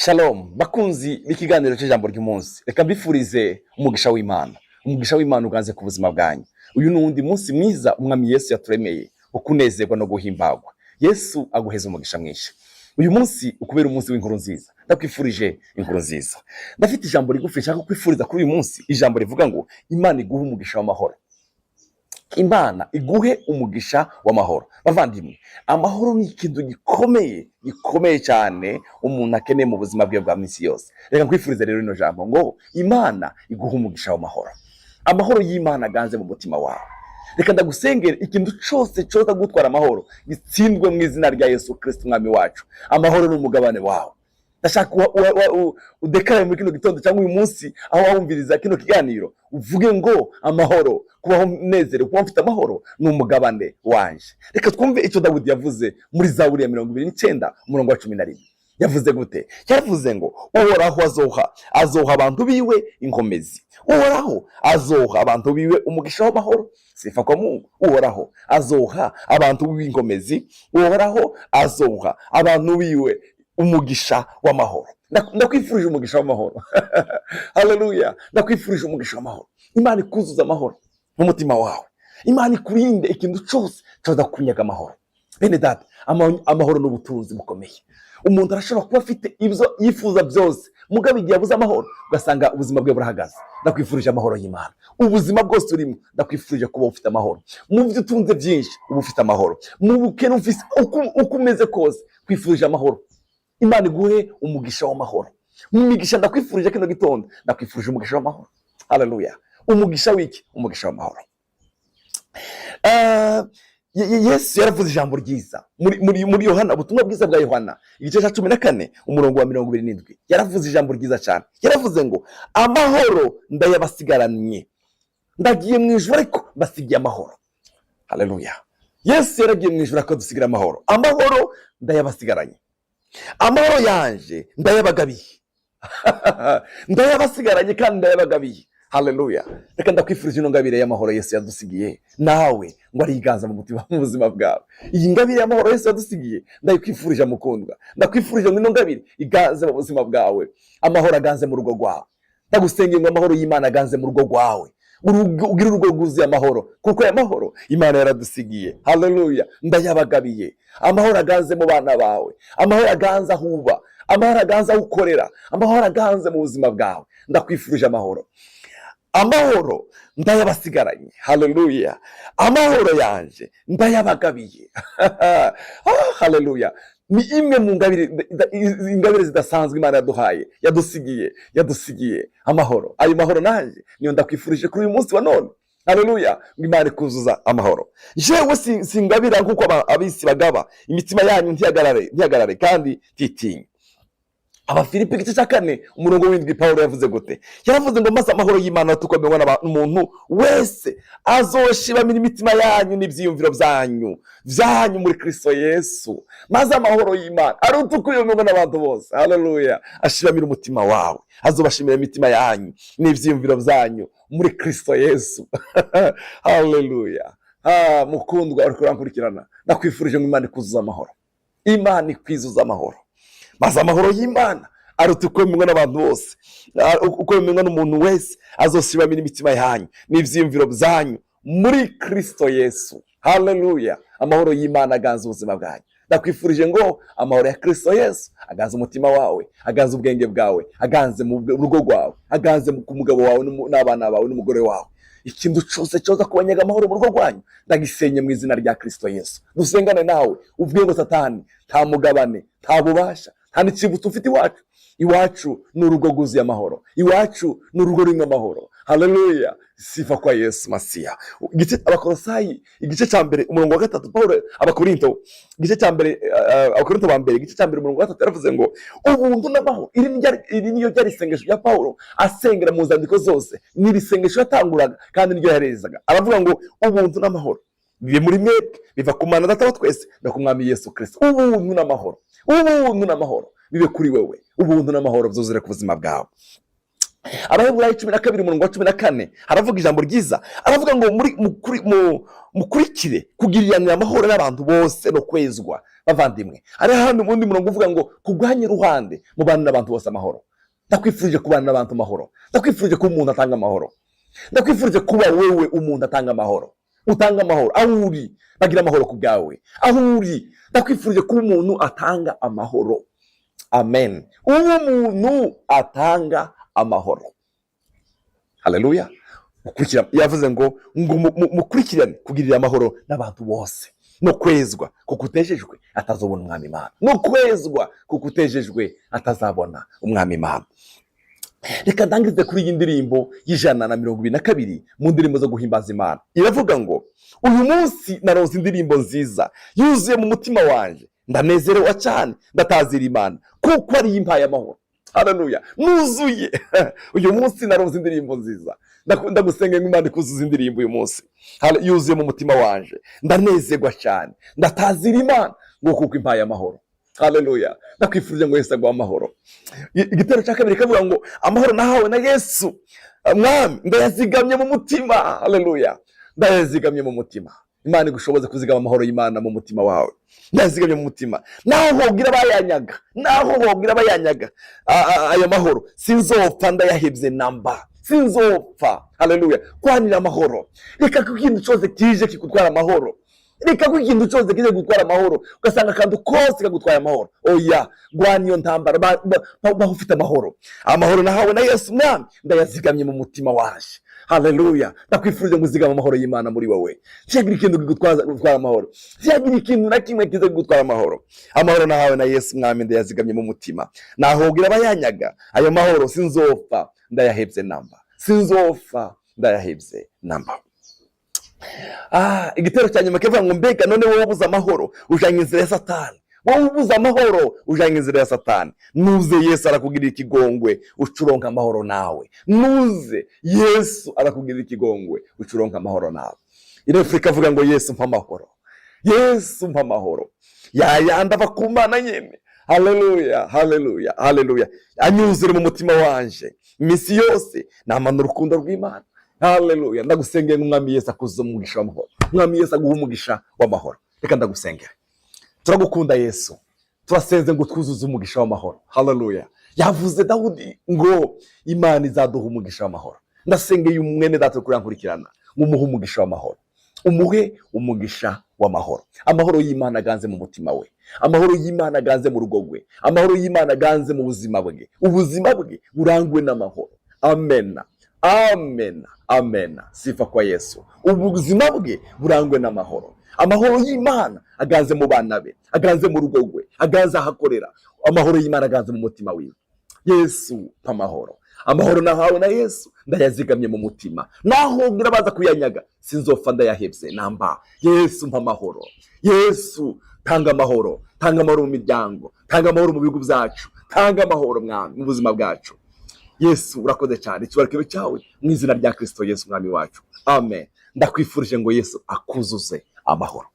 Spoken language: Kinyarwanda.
Shalom bakunzi b'ikiganiro cy'ijambo ry'umunsi, reka mbifurize umugisha w'Imana. Umugisha w'Imana uganze ku buzima bwanyu. Uyu nundi munsi mwiza umwami Yesu yaturemeye ukunezerwa no guhimbagwa. Yesu aguheza umugisha mwinshi. Uyu munsi ukubera umunsi w'inkuru nziza, ndakwifurije inkuru nziza. Ndafite ijambo rigufi nshaka kwifuriza kuri uyu munsi, ijambo rivuga ngo Imana iguhe umugisha w'amahoro. Imana iguhe umugisha w'amahoro. Bavandimwe, amahoro ni ikintu gikomeye cyane umuntu akeneye mu buzima bwe bwa minsi yose. Reka nkwifurize rero ino jambo ngo Imana iguhe umugisha w'amahoro. Amahoro y'Imana aganze mu mutima wawe. Reka ndagusengera ikintu cyose cyoza gutwara amahoro gitsindwe mu izina rya Yesu Kristo umwami wacu. Amahoro ni umugabane wawe. Ndashaka udekaraye muri kino gitondo cyangwa uyu munsi aho wumviriza kino kiganiro uvuge ngo amahoro, kubaho nezero, kuba mfite amahoro ni umugabane wanje. Reka twumve icyo Dawidi yavuze muri Zaburi ya 29 umurongo wa 11. Yavuze gute? Yavuze ngo Uhoraho azoha abantu biwe inkomezi. Uhoraho azoha abantu biwe umugisha w'amahoro. Sifa kwa Mungu. Uhoraho azoha abantu biwe inkomezi. Uhoraho azoha abantu biwe umugisha w'amahoro. Ndakwifurije umugisha w'amahoro. Haleluya. Ndakwifurije umugisha w'amahoro. Imana ikuzuza amahoro mu mutima wawe. Imana ikurinde ikintu cyose cyoza kunyaga amahoro. Bene data, amahoro n'ubutunzi bukomeye. Umuntu arashobora kuba afite ibyo yifuza byose, mugabo igihe abuze amahoro ugasanga ubuzima bwe burahagaze. Ndakwifurije amahoro y'Imana. Ubuzima bwose urimo ndakwifurije kuba ufite amahoro. Mu byo utunze byinshi uba ufite amahoro. Mu bukene ufite uko umeze kose kwifurije amahoro. Imana iguhe umugisha w'amahoro. Mu migisha ndakwifurije kino gitondo, ndakwifurije umugisha w'amahoro. Haleluya. Umugisha w'iki? Umugisha w'amahoro. Yesu yaravuze ijambo ryiza muri Yohana, ubutumwa bwiza bwa Yohana igice cya 14 umurongo wa 27. Yaravuze ijambo ryiza cyane. Yaravuze ngo amahoro ndayabasigaranye, ndagiye mu ijuru ariko basigiye amahoro. Haleluya. Yesu yaragiye mu ijuru akadusigira amahoro. Amahoro ndayabasigaranye, amahoro yanje ndayabagabiye. Ndayabasigaranye kandi ndayabagabiye. Haleluya. Reka ndakwifurije ino ngabire y'amahoro Yesu yadusigiye nawe ngo ariganza mu mutima mu buzima bwawe. Iyi ngabire y'amahoro Yesu yadusigiye ndayikwifurije mukundwa. Ndakwifurije ngo ino ngabire iganze mu buzima bwawe. Amahoro aganze mu rugo rwawe. Ndagusengera ngo amahoro y'Imana aganze mu rugo rwawe. Ugira urugo rwuzuye amahoro kuko aya mahoro Imana yaradusigiye. Haleluya. Ndayabagabiye. Amahoro aganze mu bana bawe. Amahoro aganze aho uba. Amahoro aganze aho ukorera. Amahoro aganze mu buzima bwawe. Ndakwifurije amahoro. Amahoro ndayabasigaranye. Haleluya. Amahoro yanje ndayabagabiye. Haleluya. Ni imwe mu ingabire zidasanzwe Imana yaduhaye, yadusigiye amahoro. Ayo mahoro nanje niyo ndakwifurije kuri uyu munsi wa none. Haleluya. Imana ikuzuza amahoro. Jewe singabira nkuko abisi bagaba, imitima yanyu ntihagarare kandi titinye. Abafilipi igice cya 4 umurongo w'indwi Paulo yavuze gute? Yaravuze ngo maze amahoro y'Imana tukomewe n'umuntu wese azoshibamira imitima yanyu n'ibyiyumviro byanyu muri Kristo Yesu. Maze amahoro y'Imana arutukuyomewe n'abantu bose. Haleluya. Ashibamira umutima wawe, azobashimira imitima yanyu n'ibyiyumviro byanyu muri Kristo Yesu. Haleluya. Mukundwa uri kurankurikirana, ndakwifurije ngo Imana ikuzuza amahoro. Imana ikwizuza amahoro. Maze amahoro y'Imana arutukuyomewe n'abantu bose, ukomewe n'umuntu wese azoshibamira imitima yanyu n'ivyiyumviro byanyu muri Kristo Yesu. Haleluya. Amahoro y'Imana aganze ubuzima bwanyu. Ndakwifurije ngo amahoro ya Kristo Yesu aganze umutima wawe, aganze ubwenge bwawe, aganze mu rugo rwawe, aganze ku mugabo wawe n'abana bawe n'umugore wawe. Ikintu cyose cyoza kubanyaga amahoro mu rugo rwanyu ndagisenye mu izina rya Kristo Yesu. Dusengane nawe uvuge ngo Satani nta mugabane, nta bubasha, nta n'ikibuto ufite iwacu. Iwacu ni urugo rwuzuye amahoro. Iwacu ni urugo rurimo amahoro. Haleluya. Sifa kwa Yesu Masiya. Abakolosayi igice cya mbere umurongo wa 3, Paulo Abakorinto igice cya mbere Abakorinto ba mbere igice cya mbere umurongo wa 3 yaravuze ngo ubuntu n'amahoro. Iri niyo ryari isengesho rya Paulo asengera mu zandiko zose. Ni isengesho yatanguraga kandi niryo yaherezaga. Aravuga ngo ubuntu n'amahoro bibe muri mwebwe biva ku Mana Data wa twese no ku Mwami Yesu Kristo. Ubuntu n'amahoro. Ubuntu n'amahoro bibe kuri wewe. Ubuntu n'amahoro byuzure ku buzima bwawe. Abaheburayo 12:14 haravuga ijambo ryiza, aravuga ngo mukurikire kugiriranira amahoro n'abantu bose no kwezwa bavandimwe. Ari hano mundi murongo uvuga ngo kugwanye ruhande mubana n'abantu bose amahoro. Ndakwifurije kubana n'abantu amahoro, ndakwifurije ko umuntu atanga amahoro, ndakwifurije kuba wewe umuntu atanga amahoro, utanga amahoro aho uri, bagira amahoro ku bwawe aho uri. Ndakwifurije kuba umuntu atanga amahoro. Amen. Uwo muntu atanga amahoro. Haleluya. Mukurikira yavuze ngo mukurikirane kugirira amahoro n'abantu bose no kwezwa kuko utejejwe atazobona umwami Imana, no kwezwa kuko utejejwe atazabona umwami Imana. Reka ndangize kuri iyi ndirimbo y'122 mu ndirimbo zo guhimbaza Imana. Iravuga ngo uyu munsi naronse indirimbo nziza yuzuye mu mutima wanje, ndanezerewa cyane, ndatazira Imana kuko ari impaye amahoro. Haleluya. Nuzuye uyu munsi naronse indirimbo nziza, ndagusenge Imana ikuzuza indirimbo uyu munsi yuzuye mu mutima wanje, ndanezerwa cyane, ndatazira Imana ngo kuko impaye amahoro. Haleluya. Ndakwifurije ngo Yesu agwa amahoro. Igitero cya kabiri kavuga ngo amahoro nahawe na Yesu mwami ndayazigamye mu mutima. Haleluya. Ndayazigamye mu mutima. Imana igushoboze kuzigama amahoro y'Imana mu mutima wawe. Ndayazigamye mu mutima. Naho hogira bayanyaga ayo mahoro sinzopfa, ndayahebye namba, sinzopfa. Haleluya. Kwanira amahoro. Reka ko ikintu cyose kije kikutwara amahoro, reka ko ikintu cyose kije gutwara amahoro ugasanga kandi kose kagutwara amahoro. Oya, gwana iyo ntambara baho ufite amahoro. Amahoro nahawe na Yesu mwami ndayazigamye mu mutima waje. Haleluya. Ndakwifurije muzigama amahoro y'Imana muri wowe. Cyagira ikintu gutwara amahoro, cyagira ikintu na kimwe kize gutwara amahoro. Amahoro nahawe na Yesu mwami ndayazigamye mu mutima. Nahogira bayanyaga ayo mahoro sinzopfa, ndayahebye namba, sinzopfa, ndayahebye namba. Igitero cya nyuma kivuga ngo mbega none wowe ubuza amahoro ujanye inzira ya Satani, wowe ubuza amahoro ujanye inzira ya Satani. Nuze Yesu arakugirira ikigongwe ucuronka amahoro nawe. Nuze Yesu arakugirira ikigongwe ucuronka amahoro nawe. Irefrika avuga ngo Yesu mpa amahoro, Yesu mpa amahoro yayanda bakumana nyene. Haleluya, haleluya, haleluya. Anyuzure mu mutima wanje imisi yose namana urukundo rw'Imana. Haleluya. Ndagusengera umwami Yesu akuzuza umugisha w'amahoro, umwami Yesu aguha umugisha w'amahoro. Reka ndagusengera. Turagukunda Yesu, turasenze ngo twuzuze umugisha w'amahoro. Haleluya. Yavuze Dawudi ngo Imana izaduha umugisha w'amahoro. Ndasengeye umwene data kurankurikirana ngo umuhe umugisha w'amahoro, umuhe umugisha w'amahoro. Amahoro y'Imana aganze mu mutima we, amahoro y'Imana aganze mu rugo rwe, amahoro y'Imana aganze mu buzima bwe, ubuzima bwe burangwe n'amahoro. Amen, amen, amen. Sifa kwa Yesu. Ubuzima bwe burangwe n'amahoro. Amahoro y'Imana aganze mu bana be, aganze mu rugo rwe, aganze ahakorera. Amahoro y'Imana aganze mu mutima wiwe. Yesu pa amahoro. Amahoro nahawe na Yesu ndayazigamye mu mutima. Naho ngira baza kuyanyaga sinzopfa, ndayahebye namba. Yesu mpa amahoro. Yesu tanga amahoro, tanga amahoro mu miryango, tanga amahoro mu bihugu byacu, tanga amahoro mwami mu buzima bwacu. Yesu urakoze cyane, ikibarikiro cyawe mu izina rya Kristo Yesu mwami wacu. Amen. Ndakwifurije ngo Yesu akuzuze amahoro.